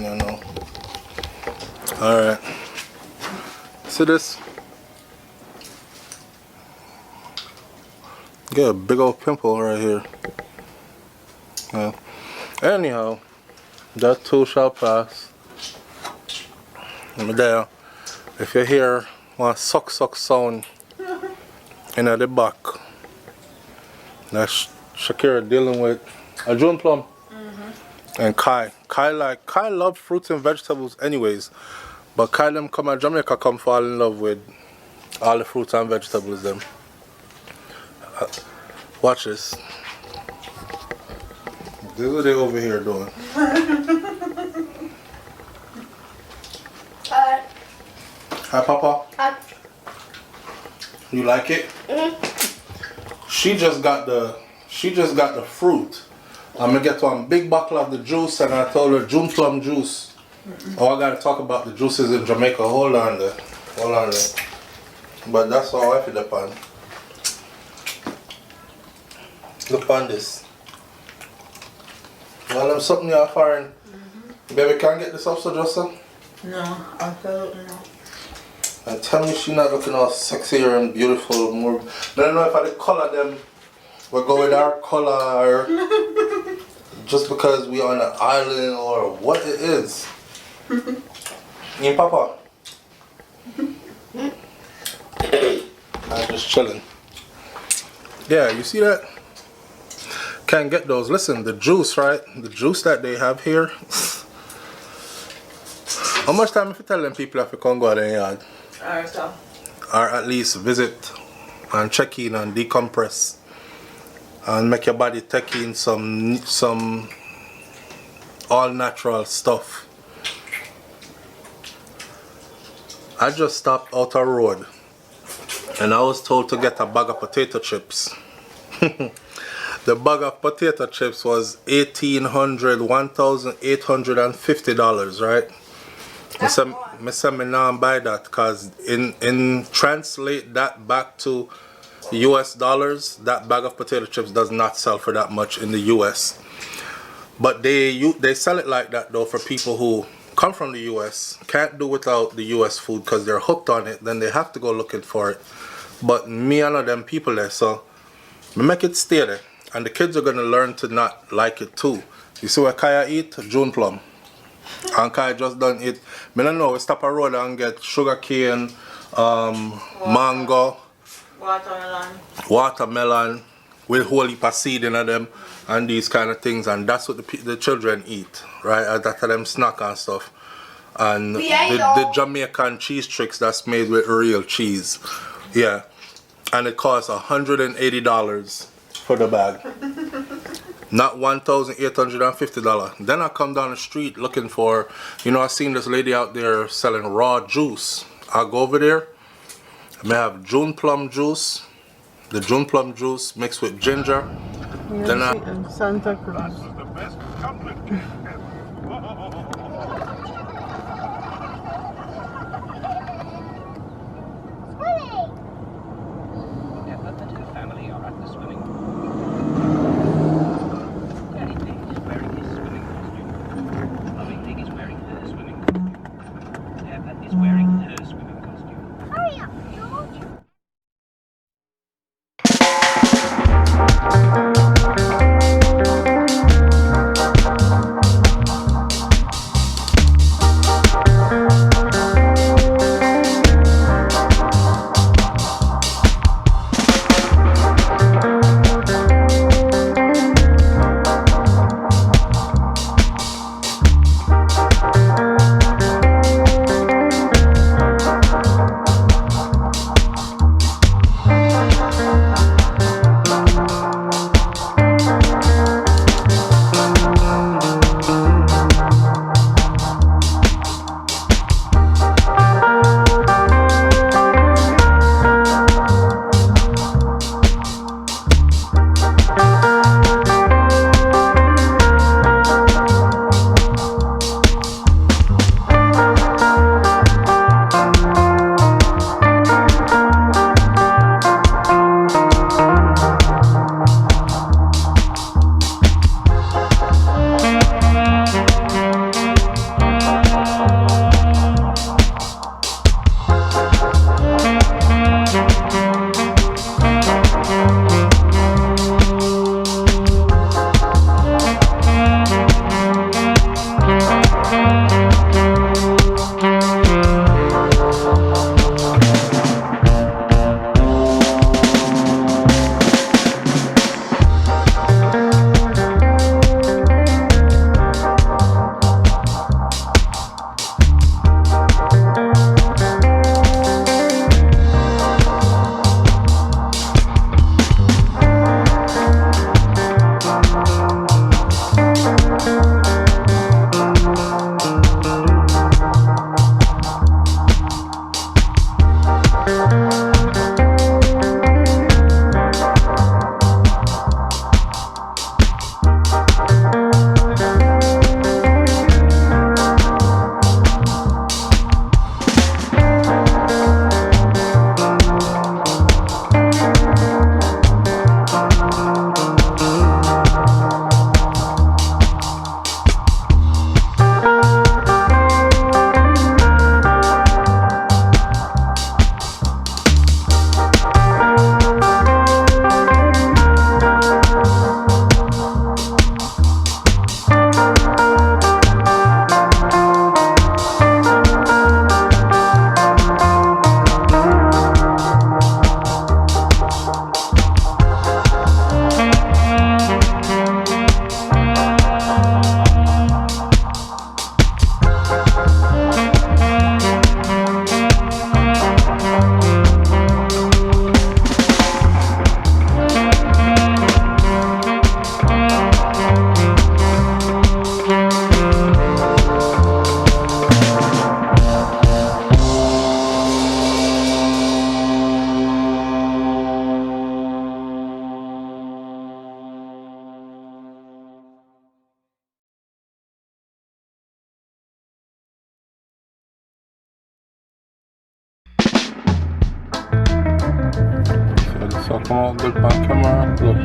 you know. Alright. See this? Get a big old pimple right here. Yeah. Anyhow, that too shall pass. I'm there. If you hear one suck sound in the back, that's Shakira dealing with a June plum. And Kai love fruits and vegetables anyways, but Kai them come to Jamaica come fall in love with all the fruits and vegetables them. Watch this. This is what they over here doing. Hi Papa. Hi. You like it? She just got the fruit. I'm gonna get one big bottle of the juice, and I told her June plum juice. Oh, I gotta talk about the juices in Jamaica. Hold on there. But that's all I feel upon. Look on this. Well, I'm something you're foreign. Baby, can I get this up, so Justin? No, absolutely not. And tell me she's not looking all sexier and beautiful. More. I don't know if I the color them. We'll go with our color just because we're on an island or what it is. Me and Papa. I'm just chilling. Yeah, you see that? Can't get those. Listen, the juice, right? The juice that they have here. How much time if you tell them people if you can't go out in the yard? Alright, so. Or at least visit and check in and decompress. And make your body take in some all natural stuff. I just stopped out a road and I was told to get a bag of potato chips. The bag of potato chips was $1,850, right? I said me now buy that because in translate that back to US dollars, that bag of potato chips does not sell for that much in the US. But they sell it like that though for people who come from the US, can't do without the US food because they're hooked on it, then they have to go looking for it. But me and them people there, so we make it stay there. And the kids are gonna learn to not like it too. You see what Kaya eat? June plum. And Kaya just done it. I don't know, we stop a road and get sugar cane, mango, watermelon with whole heap of seed in them and these kind of things, and that's what the children eat, right? That's them snack and stuff. And the Jamaican cheese tricks that's made with real cheese. Yeah. And it costs $180 for the bag. Not $1,850. Then I come down the street looking for, you know, I seen this lady out there selling raw juice. I go over there. I may have June plum juice. The June plum juice mixed with ginger. Yeah, then I Santa Claus. So this will come out good on camera. Look.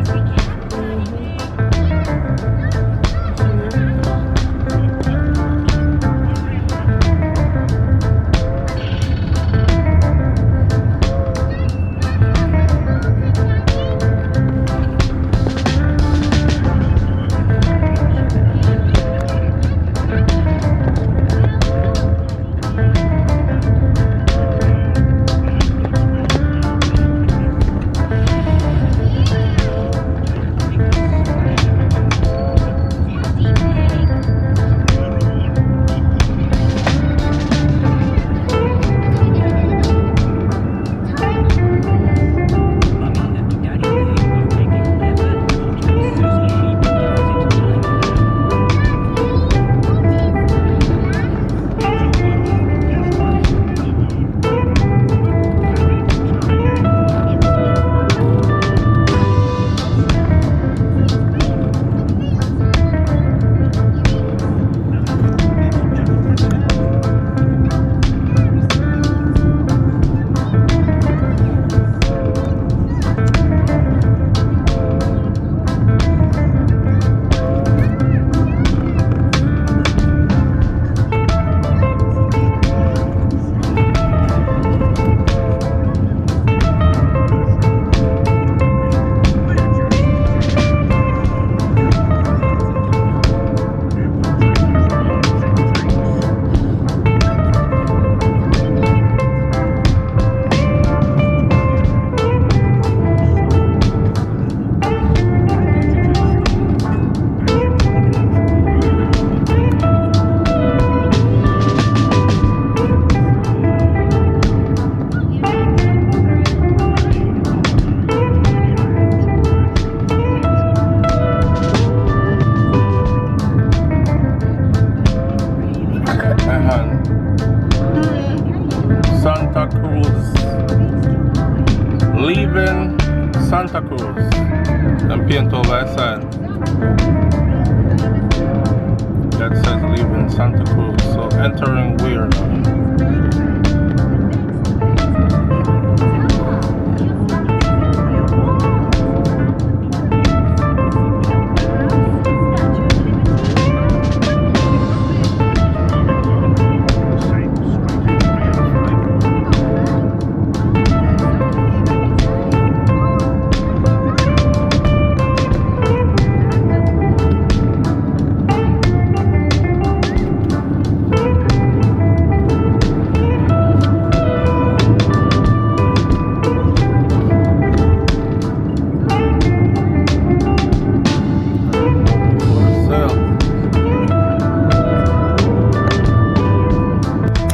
Santa Cruz, leaving Santa Cruz, and paint over outside. That says leaving Santa Cruz, so entering where now?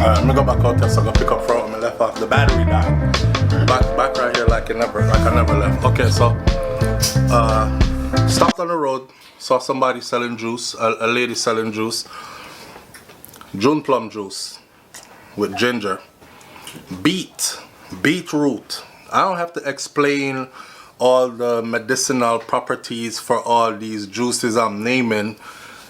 Let me go back out there so I can pick up from where I left off. The battery died. Back right here like I never left. Okay, so stopped on the road, saw somebody selling juice, a lady selling juice. June plum juice with ginger. Beetroot. I don't have to explain all the medicinal properties for all these juices I'm naming.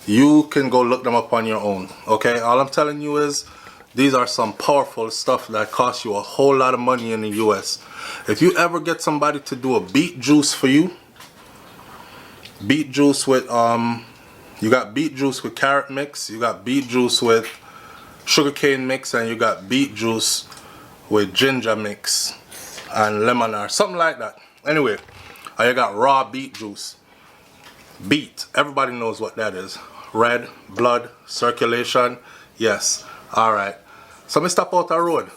You can go look them up on your own. Okay, all I'm telling you is these are some powerful stuff that cost you a whole lot of money in the US. If you ever get somebody to do a beet juice for you, beet juice with you got beet juice with carrot mix, you got beet juice with sugarcane mix, and you got beet juice with ginger mix and lemon or something like that. Anyway, you got raw beet juice. Beet, everybody knows what that is. Red, blood, circulation, yes. Alright, so me stop out the road.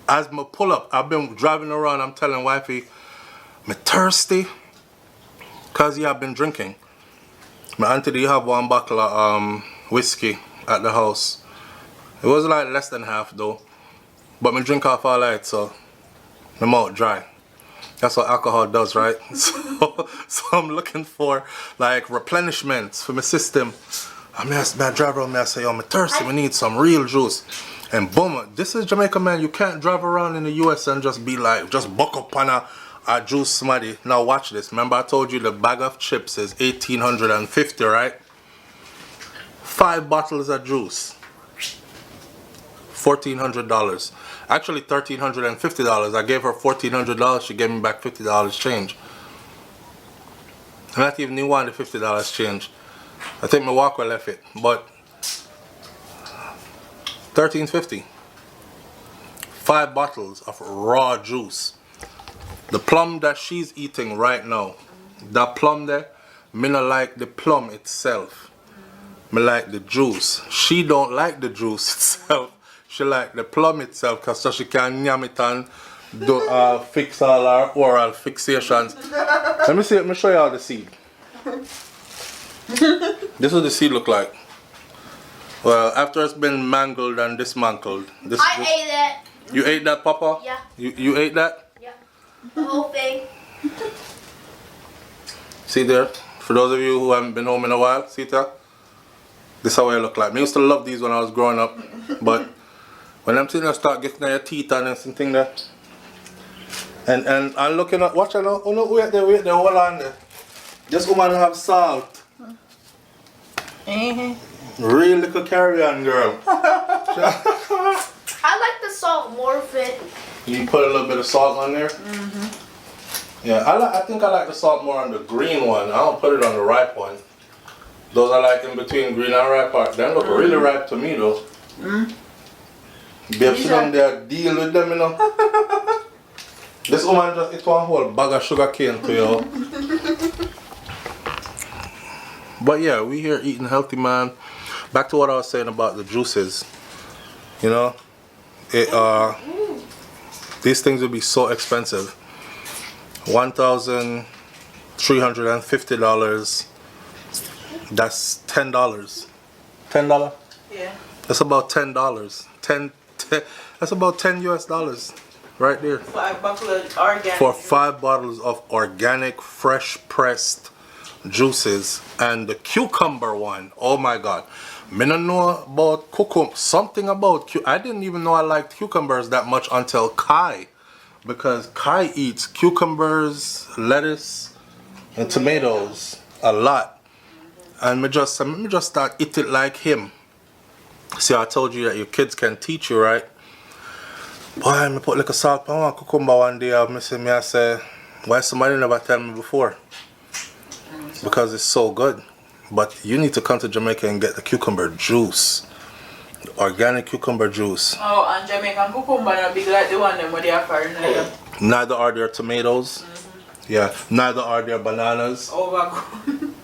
As me pull up, I've been driving around, I'm telling wifey, me thirsty, cause yeah, I've been drinking. My auntie, do you have one bottle of whiskey at the house? It was like less than half though, but me drink off all night, so my mouth dry. That's what alcohol does, right? So I'm looking for like replenishments for my system. I drive around, I say, yo, I'm thirsty, we need some real juice. And boom, this is Jamaica, man. You can't drive around in the US and just be like, just buck up on a juice smarty. Now watch this. Remember I told you the bag of chips is 1850, right? 5 bottles of juice. $1,400. Actually $1,350. I gave her $1,400. She gave me back $50 change. I'm not even knew wanted $50 change. I think my walker left it, but $1,350. 5 bottles of raw juice. The plum that she's eating right now, that plum there, me not like the plum itself. Me like the juice. She don't like the juice itself. She like the plum itself, cause so she can yam it and do fix all her oral fixations. Let me see. Let me show you all the seed. This is what the seed look like. Well, after it's been mangled and dismantled. I ate it. You ate that, Papa? Yeah. You ate that? Yeah. The whole thing. See there? For those of you who haven't been home in a while, see there? This is how it look like. I used to love these when I was growing up, but when I'm seeing them start getting your teeth on and something there, and I'm looking at, watch out now, oh no, wait there, hold on there. This woman have salt. Real little Caribbean girl. I like the salt more of it. You put a little bit of salt on there? Yeah, I think I like the salt more on the green one. I don't put it on the ripe one. Those I like in between green and ripe part. They look really ripe to me though. Babe, sit down there, deal with them, you know. This woman just ate one whole bag of sugar cane to you. But yeah, we here eating healthy, man. Back to what I was saying about the juices. You know, these things would be so expensive. $1,350. That's $10. $10? Yeah. That's about $10. 10 that's about 10 US dollars right there. 5 bottles of organic. For 5 bottles of organic, fresh pressed juices. And the cucumber one, oh my god. I don't know about cucumber, something about I didn't even know I liked cucumbers that much until Kai. Because Kai eats cucumbers, lettuce, and tomatoes a lot. And me just start eating like him. See, I told you that your kids can teach you, right? Boy, I put like a salt pan on cucumber one day. I say, why somebody never tell me before? Because it's so good. But you need to come to Jamaica and get the cucumber juice. The organic cucumber juice. Oh, and Jamaican cucumber are big like the one them where they are foreign. Neither are there tomatoes. Yeah, neither are there bananas. Overgrown.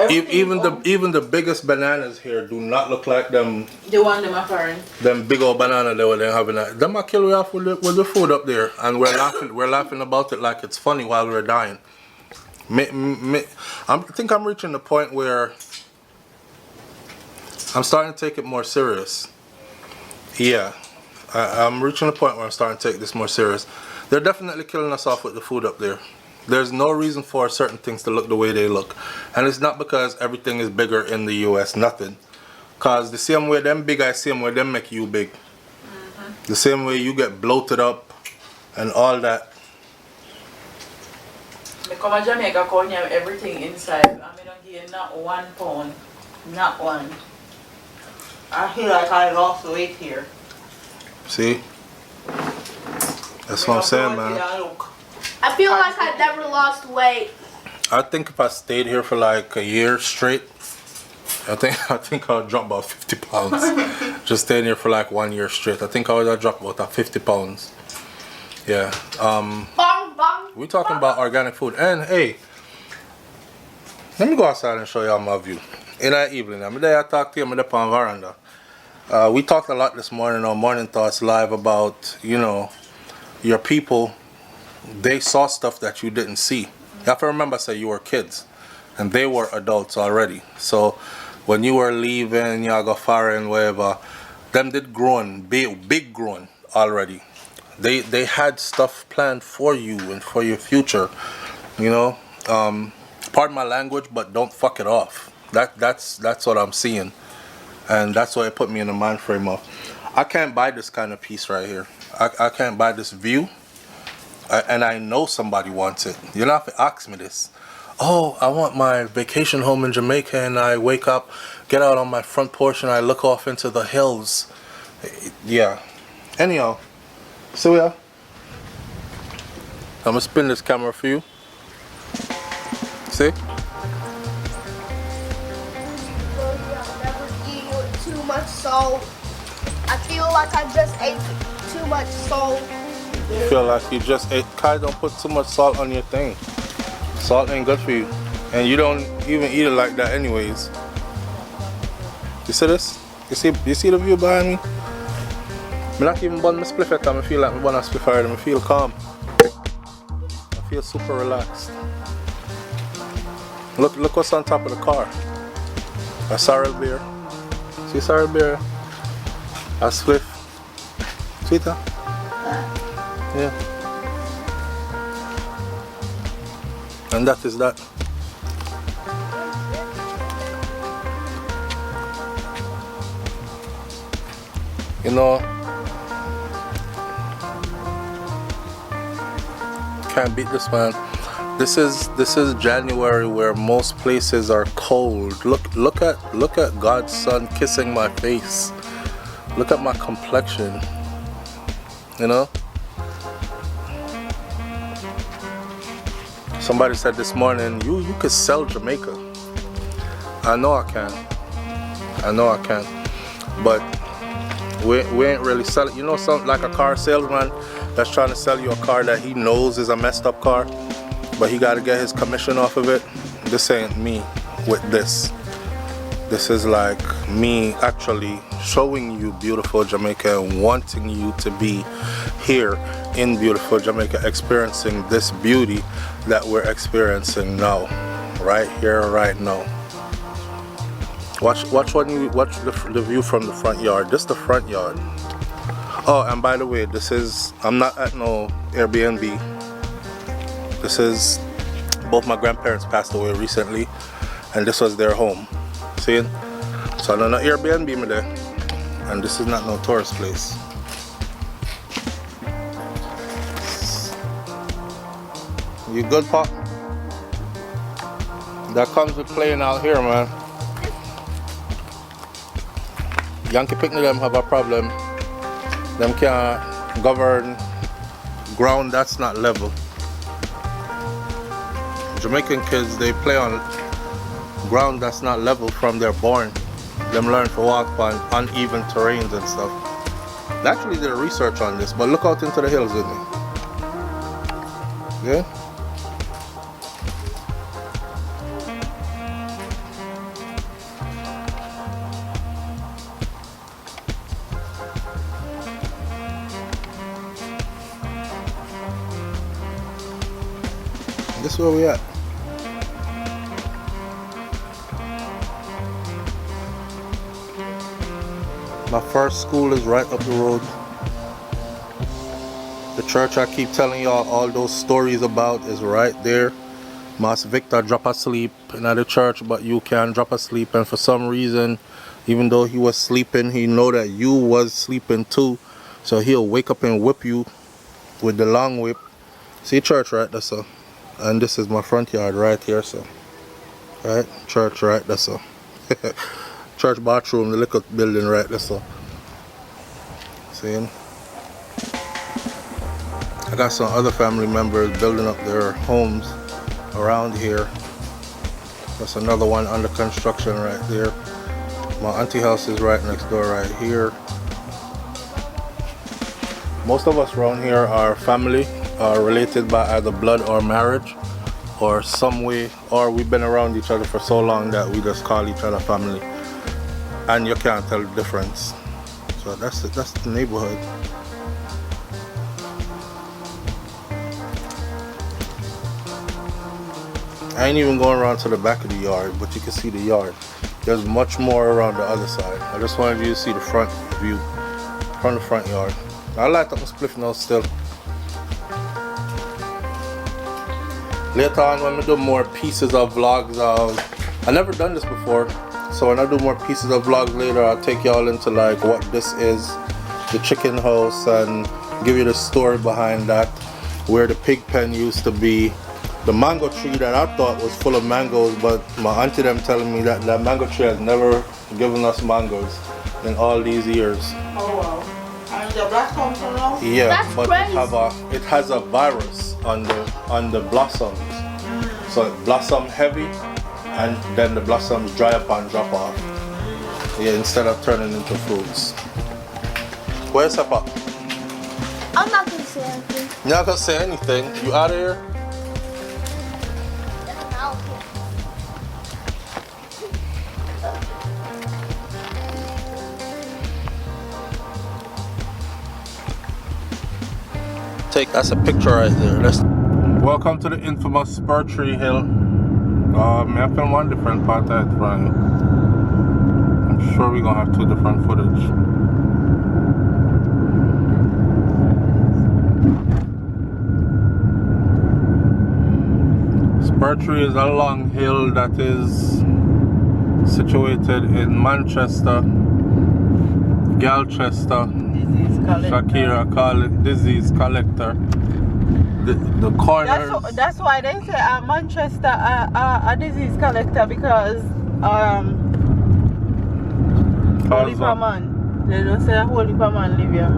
Even the biggest bananas here do not look like them. The one them are foreign. Them big old banana they were having. Them are kill we off with the food up there, and we're laughing about it like it's funny while we're dying. I think I'm reaching the point where I'm starting to take it more serious. Yeah, I'm reaching the point where I'm starting to take this more serious. They're definitely killing us off with the food up there. There's no reason for certain things to look the way they look. And it's not because everything is bigger in the US, nothing. Because the same way them big, I same way them make you big. The same way you get bloated up and all that. I come to Jamaica, call have everything inside. I mean, don't give you not 1 pound. Not one. I feel like I lost weight here. See? That's what I'm saying, man. I feel like I never lost weight. I think if I stayed here for like a year straight, I think I'll drop about 50 pounds. Just staying here for like 1 year straight. I think I'll drop about 50 pounds. Yeah. Bong, bong, We're talking about organic food. And hey, let me go outside and show y'all my view. In that evening, I'm there, I talked to you, I'm there on veranda. We talked a lot this morning on Morning Thoughts Live about, you know, your people. They saw stuff that you didn't see. You have to remember, say you were kids, and they were adults already. So when you were leaving, y'all go far and whatever, them did grown, big grown already. They had stuff planned for you and for your future. You know, pardon my language, but don't fuck it off. That's what I'm seeing, and that's why it put me in the mind frame of, I can't buy this kind of peace right here. I can't buy this view. And I know somebody wants it. You don't have to ask me this. Oh, I want my vacation home in Jamaica, and I wake up, get out on my front porch, and I look off into the hills. Yeah. Anyhow, so yeah, I'm gonna spin this camera for you. See? Never eat too much salt. I feel like I just ate too much salt. You feel like you just ate. Kai, don't put too much salt on your thing. Salt ain't good for you, and you don't even eat it like that, anyways. You see this? You see the view behind me? I'm not even burn my spliff yet. I feel like I'm burn a spliff already. I feel calm. I feel super relaxed. Look what's on top of the car. A sorrel beer. See sorrel beer? A spliff. Sweeter? Yeah. And that is that. You know, can't beat this, man. This is January, where most places are cold. Look at God's sun kissing my face. Look at my complexion. You know? Somebody said this morning, you could sell Jamaica. I know I can. But we ain't really selling. You know, something like a car salesman that's trying to sell you a car that he knows is a messed up car, but he got to get his commission off of it. This ain't me with this. This is like me actually showing you beautiful Jamaica and wanting you to be here in beautiful Jamaica, experiencing this beauty that we're experiencing now, right here, right now. Watch the view from the front yard. Just the front yard. Oh, and by the way, I'm not at no Airbnb. This is, both my grandparents passed away recently, and this was their home. See? So I'm not Airbnb me there, and this is not no tourist place. You good, Pop? That comes with playing out here, man. Yankee picnic them have a problem. Them can't govern ground that's not level. Jamaican kids, they play on ground that's not level from they're born. Them learn to walk on uneven terrains and stuff. They actually did research on this, but look out into the hills with me. Yeah? This is where we at. My first school is right up the road. The church I keep telling y'all all those stories about is right there. Mas Victor drop asleep in the church, but you can't drop asleep, and for some reason, even though he was sleeping, he know that you was sleeping too. So he'll wake up and whip you with the long whip. See church right there, so. And this is my front yard right here, so. Right? Church right there, so. Church bathroom, the little building right there, so. See? I got some other family members building up their homes around here. That's another one under construction right there. My auntie house is right next door right here. Most of us around here are family, are related by either blood or marriage, or some way, or we've been around each other for so long that we just call each other family, and you can't tell the difference. So that's the neighborhood. I ain't even going around to the back of the yard, but you can see the yard. There's much more around the other side. I just wanted you to see the front view from the front yard. I light up my spliff now still. Later on, when I do more pieces of vlogs, I've never done this before, so when I do more pieces of vlogs later, I'll take y'all into like what this is, the chicken house, and give you the story behind that, where the pig pen used to be, the mango tree that I thought was full of mangoes, but my auntie them telling me that that mango tree has never given us mangoes. in all these years. Oh wow. And the blossom so long? Yeah, That's but crazy. it has a virus on the blossoms. So it blossom heavy and then the blossoms dry up and drop off. Yeah, instead of turning into fruits. Where's Papa? I'm not gonna say anything. You're not gonna say anything. You out of here? That's a picture right there. Welcome to the infamous Spur Tree Hill. I filmed one different part of it from you. I'm sure we're gonna have two different footage. Spur Tree is a long hill that is situated in Manchester, Galchester. Shakira call it disease collector. The corners. That's why they say Manchester a disease collector because holy man. They don't say a holy man live here.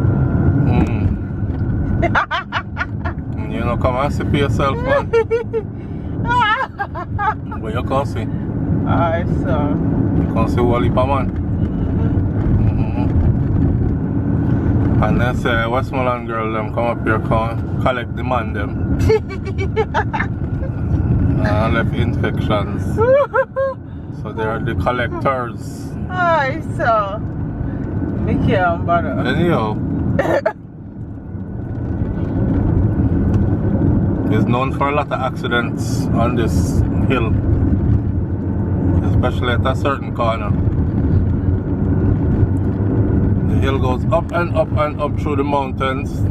You know, come and see for yourself, man. What you can see? Alright, so you can see holy man. And then say Westmoreland girl them come up here come collect the man them. Left infections. So they are the collectors. alright, so me can't bother. Anyhow. It's known for a lot of accidents on this hill. Especially at a certain corner. The hill goes up and up and up through the mountains.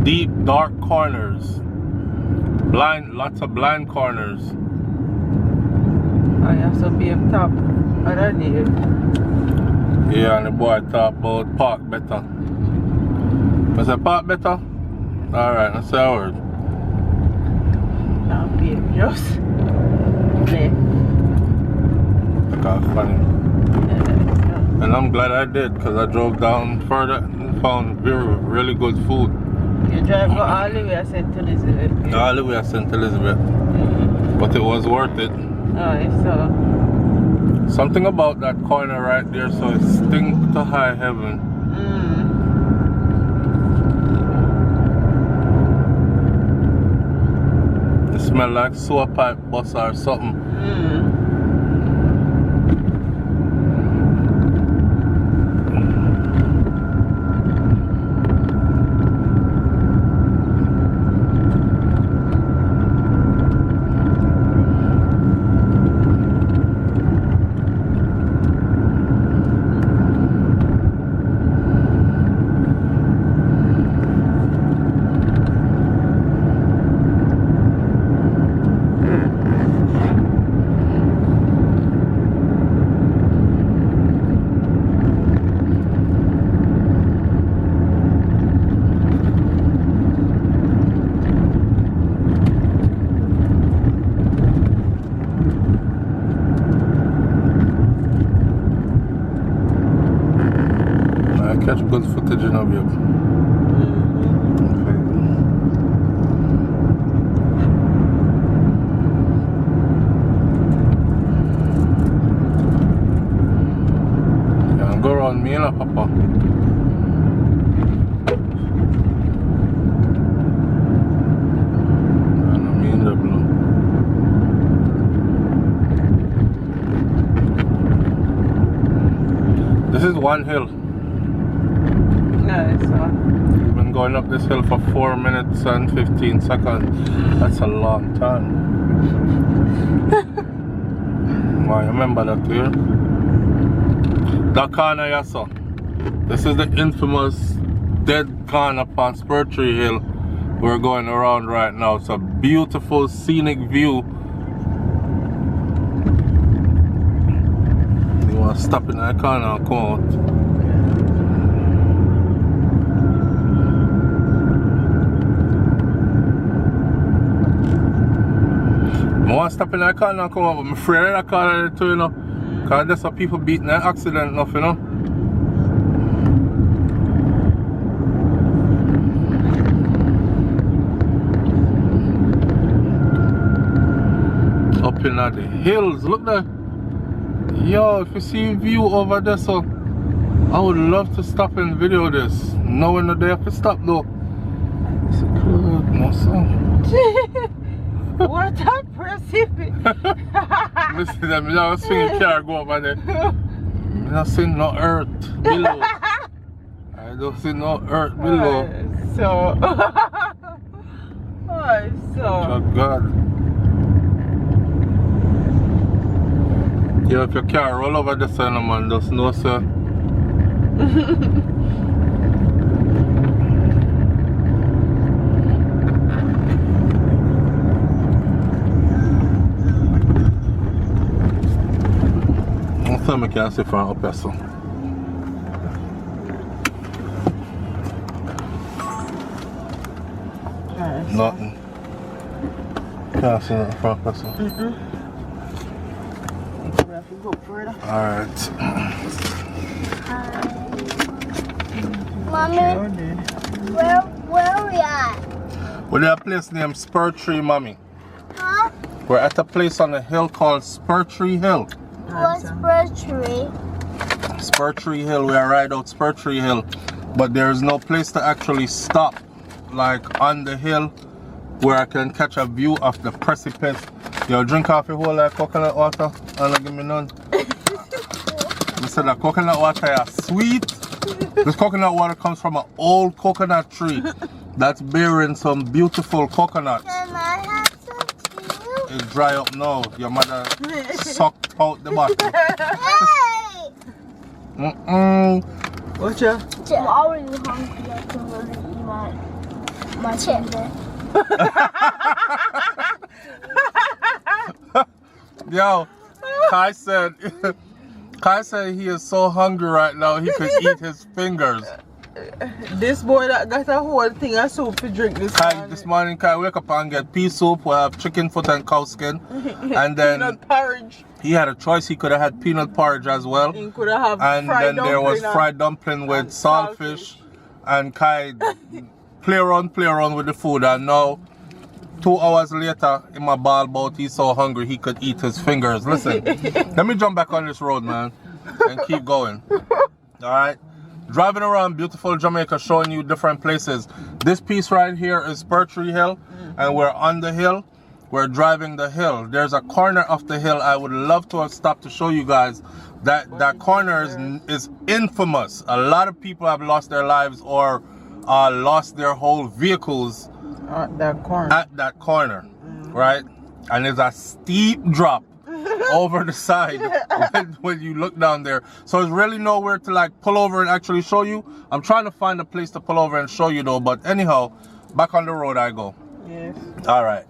Deep, dark corners. Lots of blind corners. I have to be up top. I don't need it. Yeah, and the boy talk about park better. I said park better? Alright, that's a word. I'll be just there. That's funny. And I'm glad I did because I drove down further and found really good food. You drive all the way to St. Elizabeth. All the way to St. Elizabeth. But it was worth it. Alright, so Something about that corner right there, so it stinks to high heaven. It smell like sewer pipe bus or something. Catch good footage in of you. Okay. Yeah, go around me, Papa. Me in the blue. This is one hill. We've been going up this hill for 4 minutes and 15 seconds. That's a long time. I remember that here. That corner, yes, sir. This is the infamous dead corner upon Spur Hill. We're going around right now. It's a beautiful scenic view. You want to stop in that corner and come out. I want to stop in that corner and come out, but I'm afraid of that corner too, you know. Because there's some people beating an accident enough, you know. Up in the hills, look there. Yo, if you see view over there, so I would love to stop and video this. No one there have to stop though. It's a good, no son. What a precipice! Listen to them, I was seeing car go over there. I'm not seeing no earth below. I don't see no earth below. So, Oh God. Yo, if your car roll over the sun, man, just know, sir. I can't see from up here, so. Nothing. Can't see nothing from up here, so. we have to go further. Alright. Mommy, where we at? We're at a place named Spur Tree, Mommy. Huh? We're at a place on a hill called Spur Tree Hill. What's Spur Tree? Spur Tree Hill, we are right out Spur Tree Hill. But there is no place to actually stop, like on the hill, where I can catch a view of the precipice. Yo, drink off your whole coconut water and not give me none. You said that coconut water is sweet. This coconut water comes from an old coconut tree that's bearing some beautiful coconuts. Can I have some too? It dry up now. Your mother sucked out the bottle. Hey! What's your? I'm already hungry. I can really eat my chicken. Yo, Kai said he is so hungry right now he could eat his fingers. This boy that got a whole thing of soup to drink this morning. Kai wake up and get pea soup. We have chicken foot and cow skin, and then peanut porridge. He had a choice. He could have had peanut porridge as well, He could have and then there was fried dumpling with saltfish. And Kai play around with the food, and now 2 hours later in my ball boat, he's so hungry he could eat his fingers. Listen, let me jump back on this road, man, and keep going. Alright, driving around beautiful Jamaica, showing you different places. This piece right here is Spur Tree Hill, and we're on the hill. We're driving the hill. There's a corner of the hill I would love to have stopped to show you guys. That corner is infamous. A lot of people have lost their lives or lost their whole vehicles at that corner. Right? And there's a steep drop over the side when you look down there. So there's really nowhere to like pull over and actually show you. I'm trying to find a place to pull over and show you though. But anyhow, back on the road I go. Yes. All right.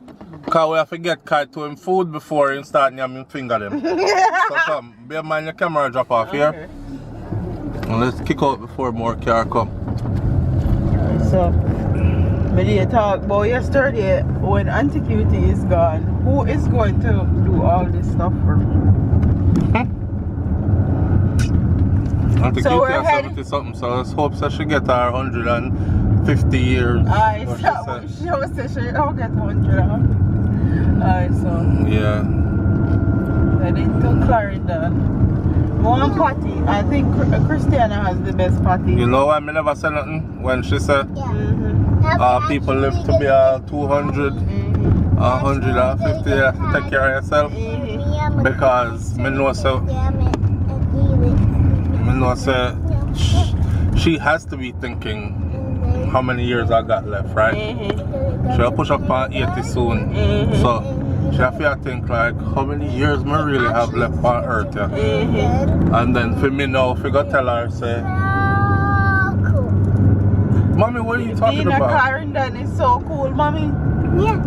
Cause we have to get Kai to him food before he start yamming finger them. So come, bear in mind your camera drop off here. Okay. And let's kick out before more car come. So, we did talk about yesterday when Auntie Cutie is gone. Who is going to do all this stuff for me? Auntie Cutie has 70 something, so let's hope that she get her 150 years. She always said she'll get 100. So yeah. Heading to Clarendon. One party. I think Christiana has the best party. You know why I never said nothing when she said people live to be 200, 150, you have to take care of yourself. Because I know she has to be thinking how many years I got left, right? She'll push up on 80 soon. So She have to think like, how many years me really have left on earth, yeah? And then for me now, if you go tell her, say, Mommy, what are you talking being about? Being a Clarendon is so cool, Mommy. Yeah.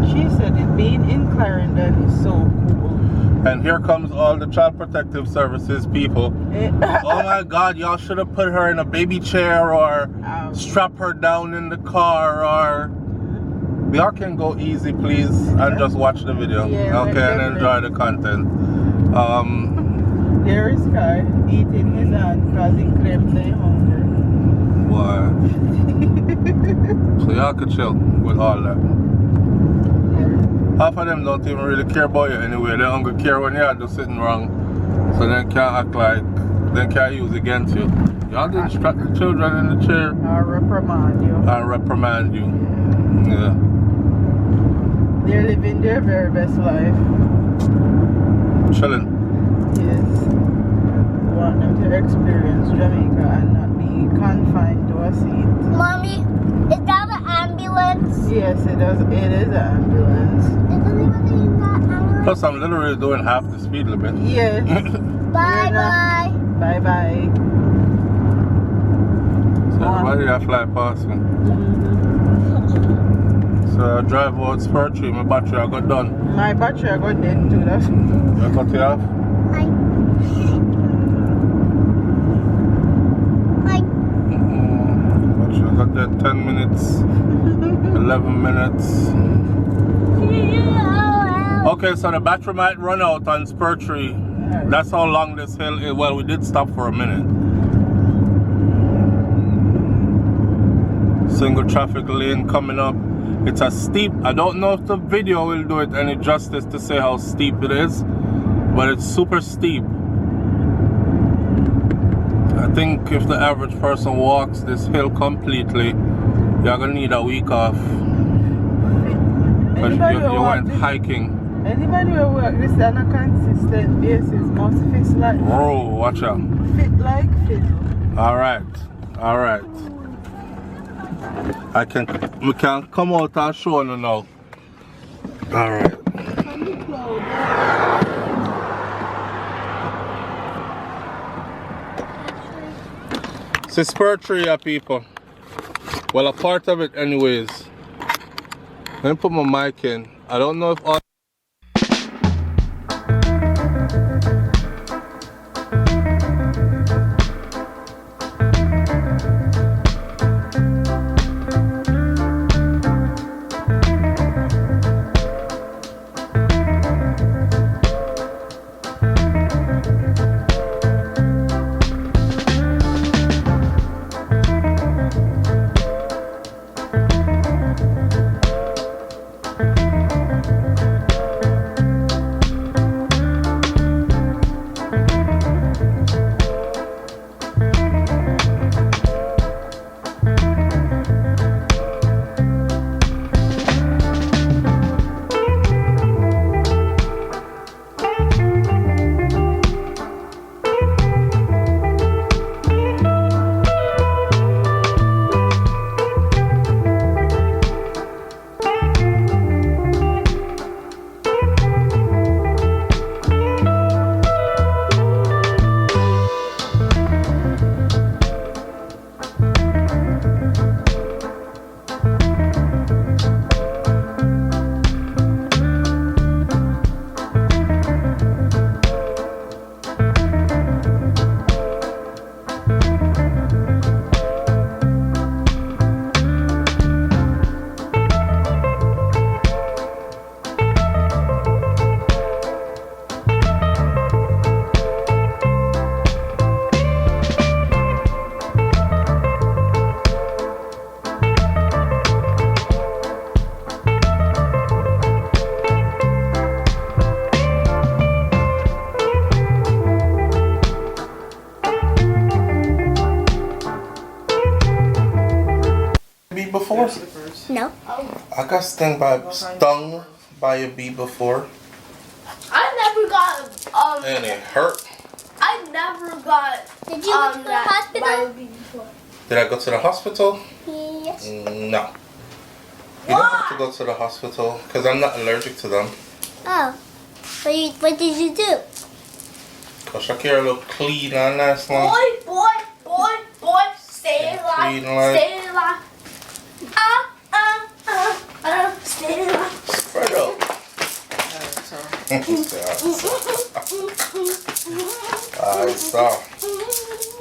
She said it, being in Clarendon is so cool. And here comes all the Child Protective Services people. Oh my God, y'all should have put her in a baby chair or strap her down in the car, or y'all can go easy please and just watch the video. Yeah, okay, and enjoy the content. There is Kai eating his hand because he claims they're hungry. Why? So y'all could chill with all that. Half of them don't even really care about you anyway. They don't care when you do something wrong. So they can't act like they can't use it against you. Y'all just distract the children in the chair. Or reprimand you. And reprimand you. Yeah. They're living their very best life. Chilling. Yes. We want them to experience Jamaica and not be confined to a seat. Mommy, is that an ambulance? Yes, it is. It is an ambulance. Plus, I'm literally doing half the speed limit. Yes. Bye bye. Bye bye. So everybody I fly past me. So I drive out Spur, my battery I got done. My battery I got dead too. That's I cut it off. Hi. Hi. Battery I got that 10 minutes, 11 minutes. Okay, so the battery might run out on Spur Tree. That's how long this hill is. Well, we did stop for a minute. Single traffic lane coming up. It's a steep. I don't know if the video will do it any justice to say how steep it is, but it's super steep. I think if the average person walks this hill completely, you're gonna need a week off. Because you went hiking. Anybody who work this on a consistent basis must fit like. Bro, watch out. Fit like fiddle. Alright. Alright. We can come out and show you now. Alright. It's a spur tree, people. Well, a part of it anyways. Let me put my mic in. I don't know if all before? No. I got stung by a bee before. I never got And it hurt. I never got. Did you go to the hospital? Did I go to the hospital? Yes. No. You don't have to go to the hospital because I'm not allergic to them. Oh. What did you do? Cause Shakira look clean and nice, man. Boy, stay alive. Stay alive. Stay alive. Spread out. I saw.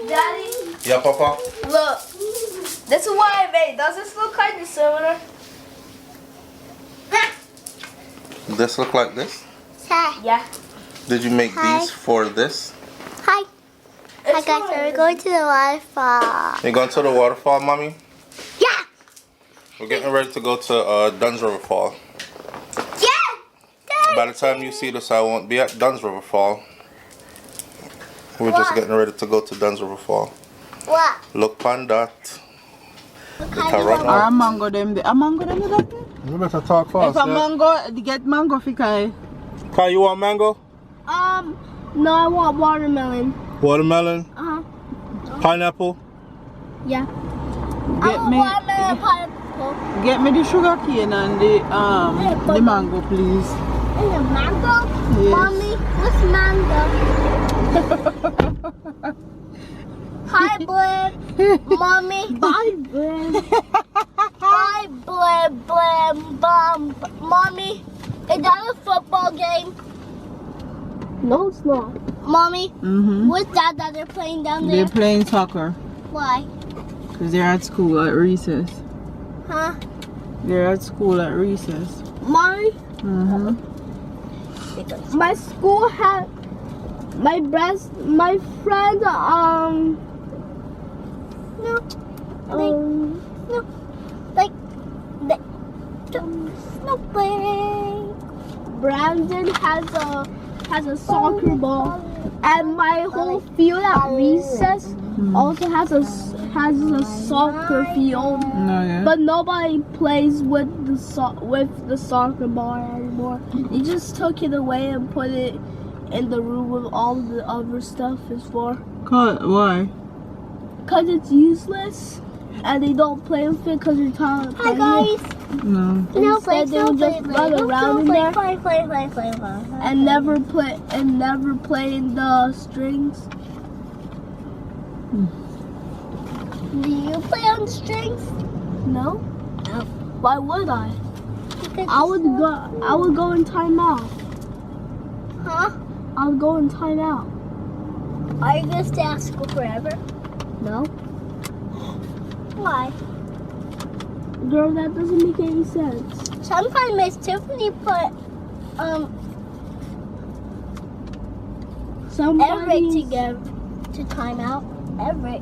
Daddy, Yeah, Papa. look. This is what I made. Does this look kind of similar? This look like this? Yeah. Did you make Hi. these for this? Hi. Hi guys, so we're going to the waterfall. You going to the waterfall, mommy? Yeah! We're getting ready to go to Dunn's River Fall. Yeah! By the time you see this, I won't be at Dunn's River Fall. We're just What? getting ready to go to Dunn's River Fall. What? Look on that. What It kind can of run Or out. a mango them. A mango them that? You better talk If fast. a mango, get mango for Kai. Kai, you want mango? No, I want watermelon. Watermelon? Uh-huh. Pineapple? Yeah. Get me the sugar cane and the mango, please. And the mango? Yes. Mommy, what's mango? Hi, Blib. Mommy. Bye, Blib. Bye, Blib. Mommy, is that a football game? No, it's not. Mommy, Mm-hmm. what's that they're playing down there? They're playing soccer Why? because they're at school at recess. Huh? They're at school at recess. Mommy, Mm-hmm. my school had my friend Brandon has a soccer ball, and my whole field at recess also has a soccer field. No, yeah. But nobody plays with the soccer ball anymore. They just took it away and put it in the room with all the other stuff is for. Why? Cause it's useless, and they don't play with it because you're tired of playing. Hi guys. No. Instead, they would just run around in there and never play in the strings. Do you play on strings? No. Why would I? I would go in timeout. Huh? I would go in timeout. Are you gonna stay at school forever? No. Why? Girl, that doesn't make any sense. Sometimes Miss Tiffany put Everett together to timeout. Everett.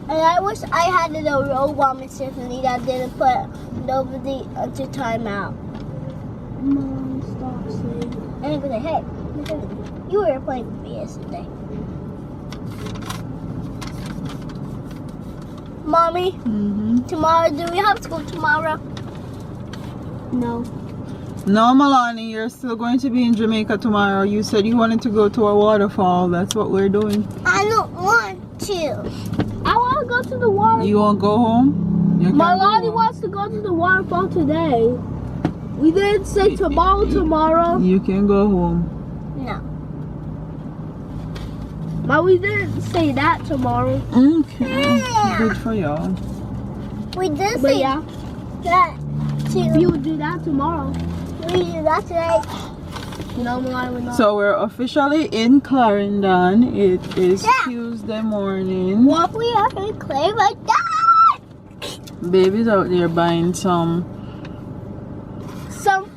And I wish I had a robot Miss Tiffany that didn't put nobody to timeout. Mom, stop saying. And I'm gonna say, hey, Miss Tiffany, you were playing with me yesterday. Mommy, tomorrow, do we have school tomorrow? No. No, Milani, you're still going to be in Jamaica tomorrow. You said you wanted to go to a waterfall. That's what we're doing. I don't want to. I want to go to the water. You won't go home? You can't go Milani home. wants to go to the waterfall today. We didn't say tomorrow. You can go home. No. But we didn't say that tomorrow. Okay. Good for y'all. We did say that too. You would do that tomorrow. We do that today. No, Milani would not. So we're officially in Clarendon. It is Tuesday morning. What if we have to play like that? Baby's out there buying some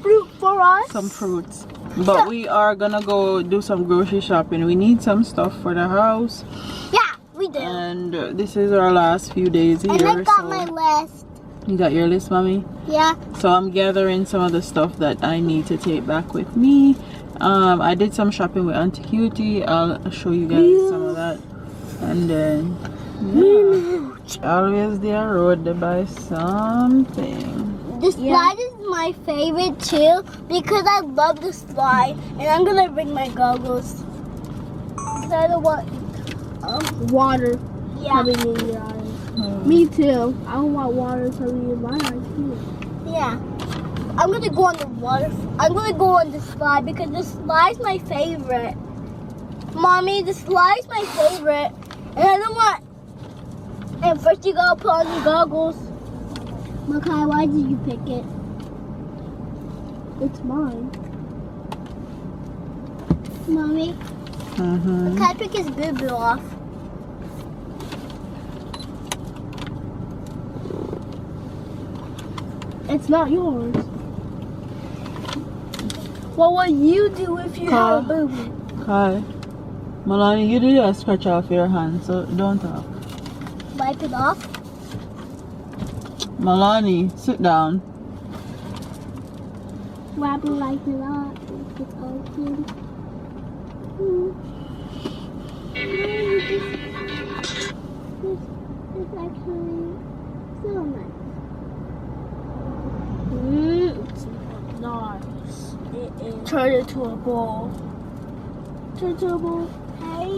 Fruit for us. some fruits. But we are gonna go do some grocery shopping. We need some stuff for the house. Yeah, we do. And this is our last few days here. And I got so my list. you got your list, mommy? Yeah. So I'm gathering some of the stuff that I need to take back with me. I did some shopping with Auntie Cutie. I'll show you guys some of that. And then always there road to buy something. The slide is my favorite too because I love the slide, and I'm gonna bring my goggles because I don't want water coming in your eyes. Me too. I don't want water coming in my eyes too. Yeah. I'm gonna go on the water. I'm gonna go on the slide because the slide's my favorite. Mommy, the slide's my favorite. And I don't want. And first you gotta put on your goggles. Makai, why did you pick it? It's mine. Mommy, Makai pick his boo-boo off. It's not yours. What would you do if you had a boo-boo? Hi. Melanie, you did just scratch off your hand, so don't talk. Wipe it off. Melanie, sit down. Wrap it like it up. It's open. It's actually so nice. It's nice. It is. Turn it to a ball. Turn it to a ball. Hey,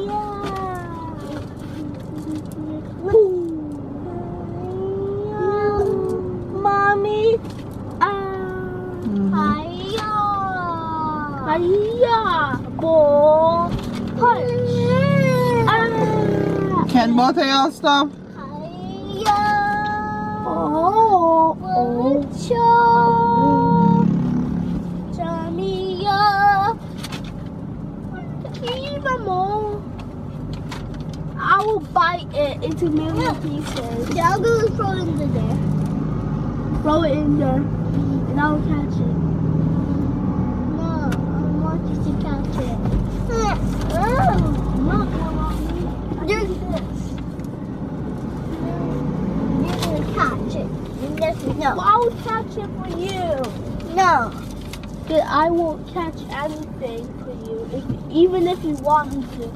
Mommy. Hiya. Ball. Punch. Can both of y'all stop? Hiya. Jamaica. Even more. I will bite it into million pieces. Yeah, I'm gonna throw it into there. Throw it in there, and I will catch it. No, I want you to catch it. Do this. You're gonna catch it. No. Well, I will catch it for you. No. But I won't catch anything for you, even if you want me to.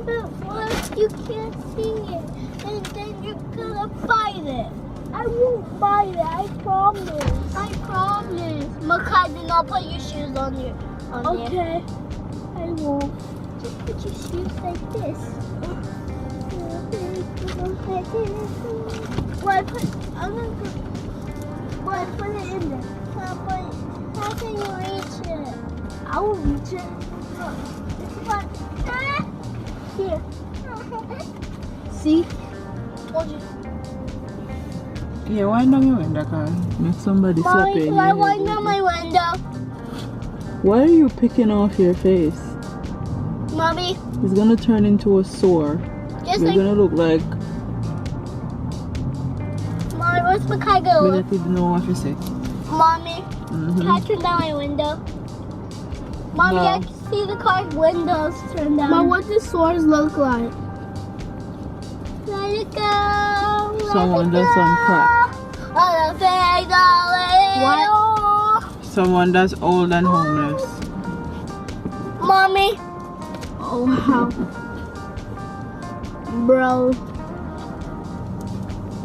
But what if you can't see it? And then you're gonna bite it. I won't bite it, I promise. I promise. Makai, do not put your shoes on there. Okay. I won't. Just put your shoes like this. Why put? I'm gonna put. Why put it in there? How can you reach it? I will reach it. But here. See? Told you. Yeah, wind down your window, Carl. Make somebody slap Mommy, you in can your I head. wind down my window? Why are you picking off your face? Mommy, It's gonna turn into a sore. just You're like. gonna look like Mommy, where's Makai we go? don't even know what to say. Mommy, can I turn down my window? Mommy, No. I can see the car's windows turned down. Mom, what does swords look like? Let it go. Someone does some crack. What? Someone that's old and homeless. Mommy. Oh wow. Bro.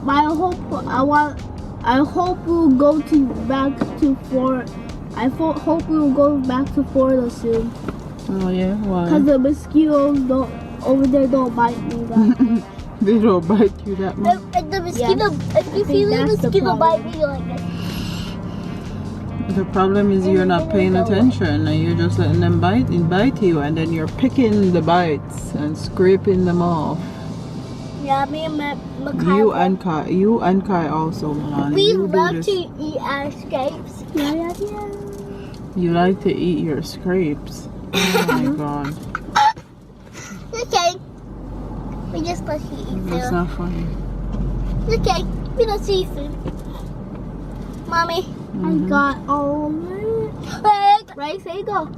I hope we'll go back to Florida. Hope we'll go back to Florida soon. Oh yeah, why? Cause the mosquitoes over there don't bite me. They don't bite you that much. If the mosquito, if you feel the mosquito bite me like this. The problem is you're not paying attention and you're just letting them bite you, and then you're picking the bites and scraping them off. Yeah, me and Makai. You and Kai also, Melanie. We You do love this. to eat our scrapes. Yeah. You like to eat your scrapes. Oh my god. Okay. We just love to eat That's food. not funny. Okay, we don't see food. Mommy, I got all of it. Right, say go.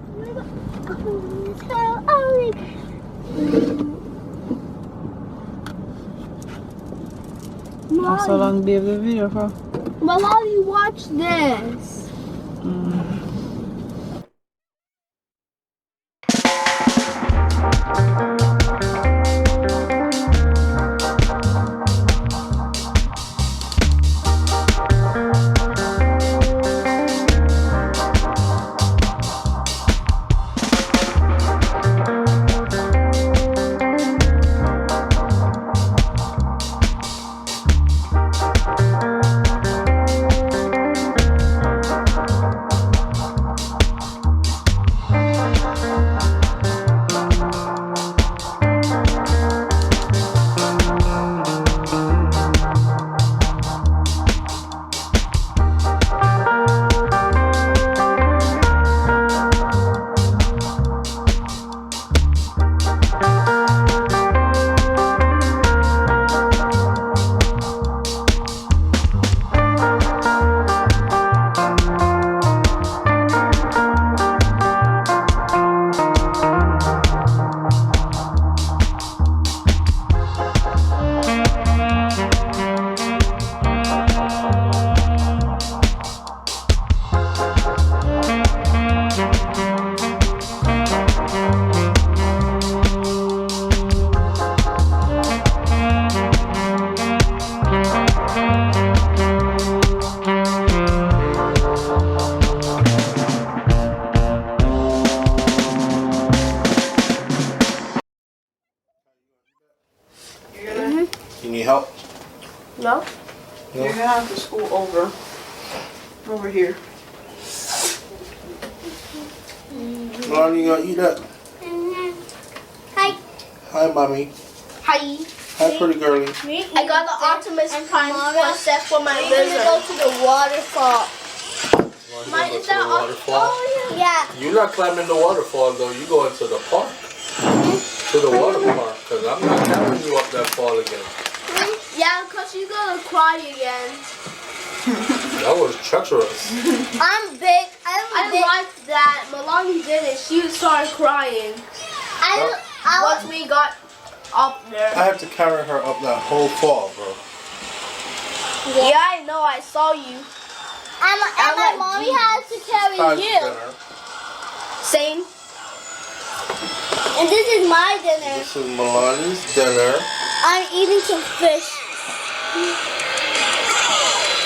That's how long do you have the video for? Well, how do you watch this? help? No. No? You're gonna have to scoot over here. Melanie, you gonna eat that? Hi. Hi, mommy. Hi. Hi, pretty girlie. I got the Optimus Prime set for my We're gonna go lizard. to the waterfall. Mine is that waterfall? Yeah. You're not climbing the waterfall though. You going to the park. To the water park. Because I'm not carrying you up that fall again. Yeah, because you're gonna cry again. That was treacherous. I'm big. I liked that. Melanie did it. She started crying once we got up there. I had to carry her up that whole fall, bro. Yeah, I know. I saw you. And my mommy has to carry Time's you. dinner. Same. And this is my dinner. This is Melani's dinner. I'm eating some fish.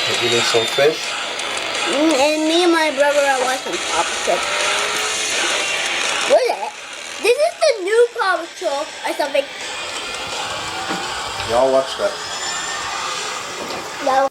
You're eating some fish. And me and my brother are watching Paw Patrol. What is that? This is the new Paw Patrol or something. Y'all watch that. No.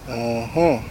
Mm-hmm.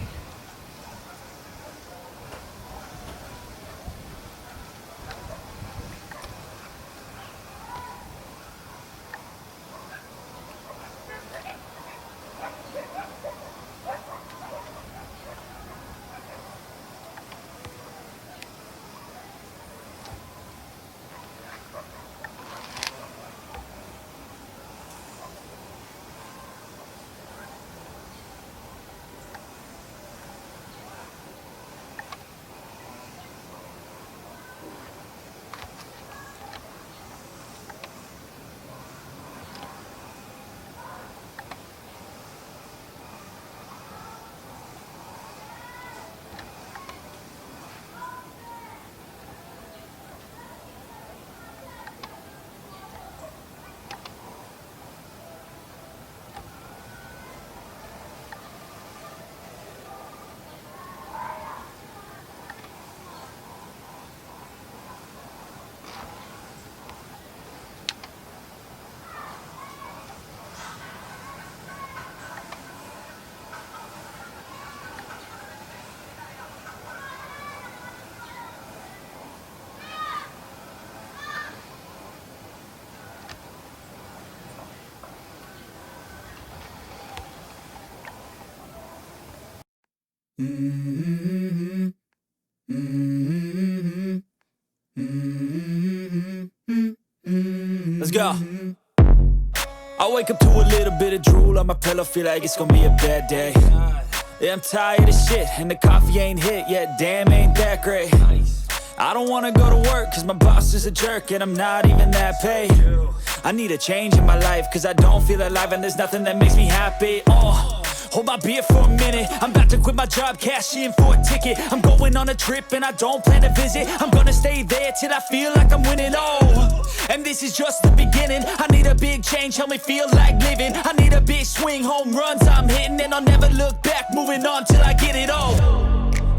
Let's go. I wake up to a little bit of drool on my pillow, feel like it's gonna be a bad day. Yeah, I'm tired of shit, and the coffee ain't hit yet, damn, ain't that great. I don't wanna go to work, cause my boss is a jerk, and I'm not even that paid. I need a change in my life, cause I don't feel alive, and there's nothing that makes me happy. Hold my beer for a minute, I'm about to quit my job, cash in for a ticket. I'm going on a trip and I don't plan to visit. I'm gonna stay there till I feel like I'm winning, and this is just the beginning. I need a big change, help me feel like living. I need a big swing, home runs I'm hitting, and I'll never look back, moving on till I get it all.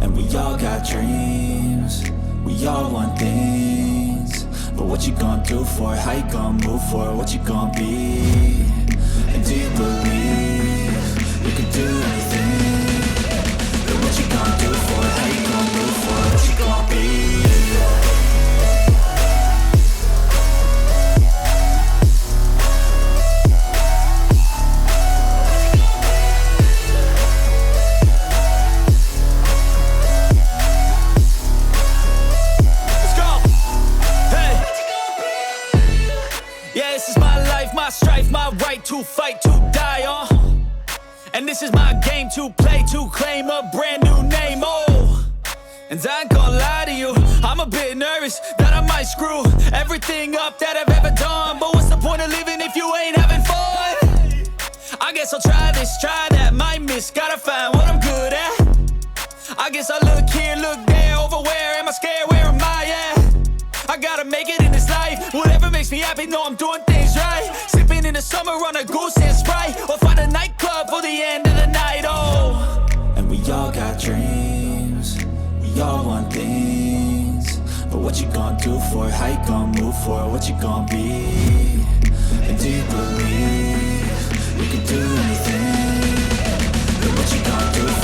And we all got dreams, we all want things. But what you gonna do for it? How you gonna move for it? What you gonna be? And do you believe you can do anything? But what you gonna do for it? How you gonna move for it? What you gonna be? Strife, my right to fight, to die on. And this is my game to play, to claim a brand new name, oh. And I ain't gonna lie to you, I'm a bit nervous that I might screw everything up that I've ever done. But what's the point of living if you ain't having fun? I guess I'll try this, try that, might miss, gotta find what I'm good at. I guess I look here, look there, over where am I scared, where am I at? I gotta make it in this life, whatever makes me happy, know I'm doing things right. Sipping in the summer on a goose and Sprite, or find a nightclub for the end of the night, oh. And we all got dreams, we all want things. But what you gonna do for it? How you gonna move for it? What you gonna be? And do you believe you can do anything? But what you gonna do for it?